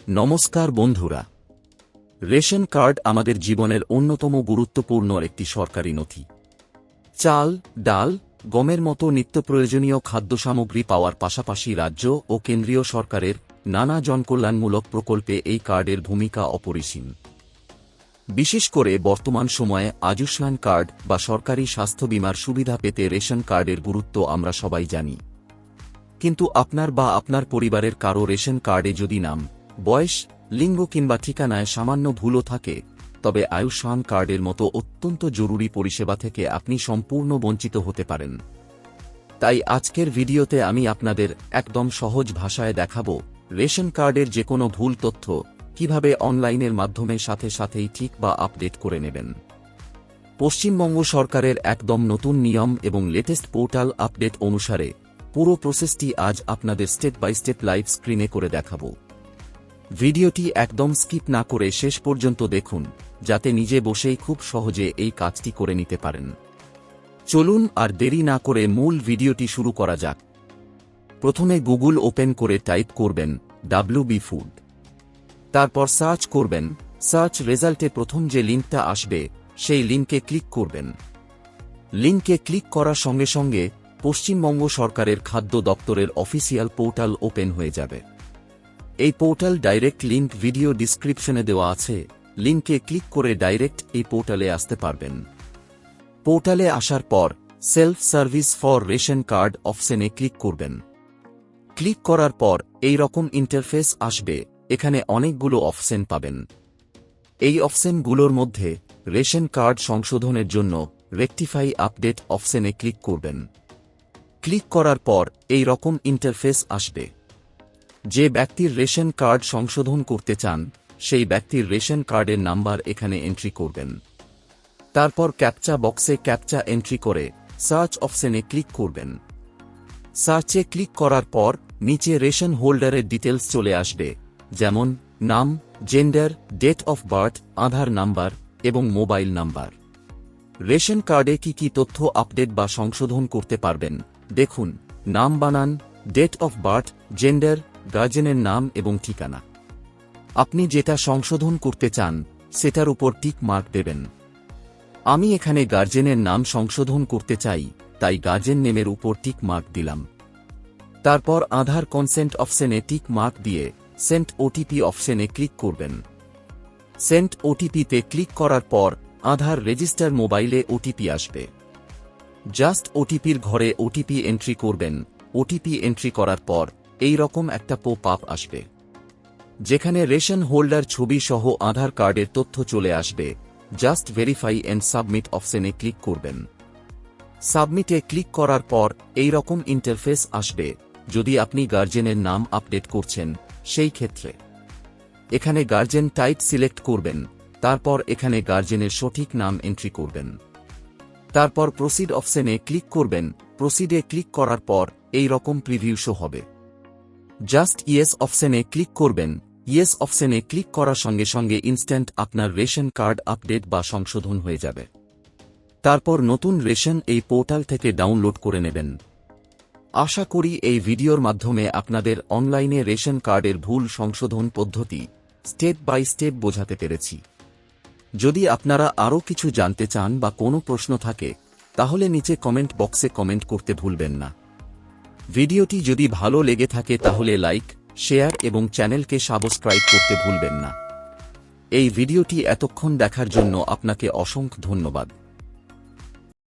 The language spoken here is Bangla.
নমস্কার বন্ধুরা। রেশন কার্ড আমাদের জীবনের অন্যতম গুরুত্বপূর্ণ একটি সরকারি নথি। চাল, ডাল, গমের মতো নিত্যপ্রয়োজনীয় খাদ্যসামগ্রী পাওয়ার পাশাপাশি রাজ্য ও কেন্দ্রীয় সরকারের নানা জনকল্যাণমূলক প্রকল্পে এই কার্ডের ভূমিকা অপরিসীম। বিশেষ করে বর্তমান সময়ে আয়ুষ্মান কার্ড বা সরকারি স্বাস্থ্য বীমার সুবিধা পেতে রেশন কার্ডের গুরুত্ব আমরা সবাই জানি। কিন্তু আপনার বা আপনার পরিবারের কারো রেশন কার্ডে যদি নাম, বয়স, লিঙ্গ কিংবা ঠিকানায় সামান্য ভুলও থাকে, তবে আয়ুষ্মান কার্ডের মতো অত্যন্ত জরুরি পরিষেবা থেকে আপনি সম্পূর্ণ বঞ্চিত হতে পারেন। তাই আজকের ভিডিওতে আমি আপনাদের একদম সহজ ভাষায় দেখাবো রেশন কার্ডের যে কোনো ভুল তথ্য কিভাবে অনলাইনের মাধ্যমে সাথে সাথেই ঠিক বা আপডেট করে নেবেন। পশ্চিমবঙ্গ সরকারের একদম নতুন নিয়ম এবং লেটেস্ট পোর্টাল আপডেট অনুসারে পুরো প্রসেসটি আজ আপনাদের স্টেপ বাই স্টেপ লাইভ স্ক্রিনে করে দেখাবো। ভিডিওটি একদম স্কিপ না করে শেষ পর্যন্ত দেখুন, যাতে নিজে বসেই খুব সহজে এই কাজটি করে নিতে পারেন। চলুন আর দেরি না করে মূল ভিডিওটি শুরু করা যাক। প্রথমে গুগল ওপেন করে টাইপ করবেন WB ফুড। তারপর সার্চ করবেন। সার্চ রেজাল্টে প্রথম যে লিঙ্কটা আসবে সেই লিঙ্কে ক্লিক করবেন। লিঙ্কে ক্লিক করার সঙ্গে সঙ্গে পশ্চিমবঙ্গ সরকারের খাদ্য দপ্তরের অফিসিয়াল পোর্টাল ওপেন হয়ে যাবে। এই পোর্টাল ডাইরেক্ট লিঙ্ক ভিডিও ডিসক্রিপশনে দেওয়া আছে, লিঙ্কে ক্লিক করে ডাইরেক্ট এই পোর্টালে আসতে পারবেন। পোর্টালে আসার পর self service for ration card অপশনে ক্লিক করবেন। ক্লিক করার পর এই রকম ইন্টারফেস আসবে। এখানে অনেকগুলো অপশন পাবেন। এই অপশনগুলোর মধ্যে রেশন কার্ড সংশোধনের জন্য রেকটিফাই আপডেট অপশনে ক্লিক করবেন। ক্লিক করার পর এই রকম ইন্টারফেস আসবে। যে ব্যক্তির রেশন কার্ড সংশোধন করতে চান সেই ব্যক্তির রেশন কার্ডের নাম্বার এখানে এন্ট্রি করবেন। তারপর ক্যাপচা বক্সে ক্যাপচা এন্ট্রি করে সার্চ অপশনে ক্লিক করবেন। সার্চে ক্লিক করার পর নিচে রেশন হোল্ডারের ডিটেলস চলে আসবে, যেমন নাম, gender, date of birth, Aadhaar number এবং মোবাইল নাম্বার। রেশন কার্ডে কি কি তথ্য আপডেট বা সংশোধন করতে পারবেন দেখুন। নাম বানান, ডেট অফ বার্থ, জেন্ডার, গার্জেনের নাম এবং ঠিকানা। আপনি যেটা সংশোধন করতে চান সেটার উপর টিক মার্ক দেবেন। আমি এখানে গার্জেনের নাম সংশোধন করতে চাই, তাই গার্জেন নেমের উপর টিক মার্ক দিলাম। তারপর আধার কনসেন্ট অপশনে টিক মার্ক দিয়ে সেন্ড ওটিপি অপশনে ক্লিক করবেন। সেন্ড ওটিপিতে ক্লিক করার পর আধার রেজিস্টার মোবাইলে ওটিপি আসবে। জাস্ট ওটিপির ঘরে ওটিপি এন্ট্রি করবেন। ওটিপি এন্ট্রি করার পর এই রকম একটা পপ আপ আসবে, যেখানে রেশন হোল্ডার ছবি সহ আধার কার্ডের তথ্য চলে আসবে। জাস্ট ভেরিফাই এন্ড সাবমিট অপশনে ক্লিক করবেন। সাবমিটে ক্লিক করার পর এই রকম ইন্টারফেস আসবে। যদি আপনি গার্জেনের নাম আপডেট করছেন সেই ক্ষেত্রে এখানে গার্জেন টাইপ সিলেক্ট করবেন। তারপর এখানে গার্জেনের সঠিক নাম এন্ট্রি করবেন। তারপর প্রসিড অপশনে ক্লিক করবেন। প্রসিডে ক্লিক করার পর এই রকম প্রিভিউ শো হবে। জাস্ট ইয়েস অপশনে ক্লিক করবেন। ইয়েস অপশনে ক্লিক করার সঙ্গে সঙ্গে ইনস্ট্যান্ট আপনার রেশন কার্ড আপডেট বা সংশোধন হয়ে যাবে। তারপর নতুন রেশন এই পোর্টাল থেকে ডাউনলোড করে নেবেন। আশা করি এই ভিডিওর মাধ্যমে আপনাদের অনলাইনে রেশন কার্ডের ভুল সংশোধন পদ্ধতি স্টেপ বাই স্টেপ বোঝাতে পেরেছি। যদি আপনারা আরও কিছু জানতে চান বা কোনো প্রশ্ন থাকে তাহলে নিচে কমেন্ট বক্সে কমেন্ট করতে ভুলবেন না। ভিডিওটি যদি ভালো লেগে থাকে তাহলে লাইক, শেয়ার এবং চ্যানেলকে সাবস্ক্রাইব করতে ভুলবেন না। এই ভিডিওটি এতক্ষণ দেখার জন্য আপনাকে অসংখ্য ধন্যবাদ।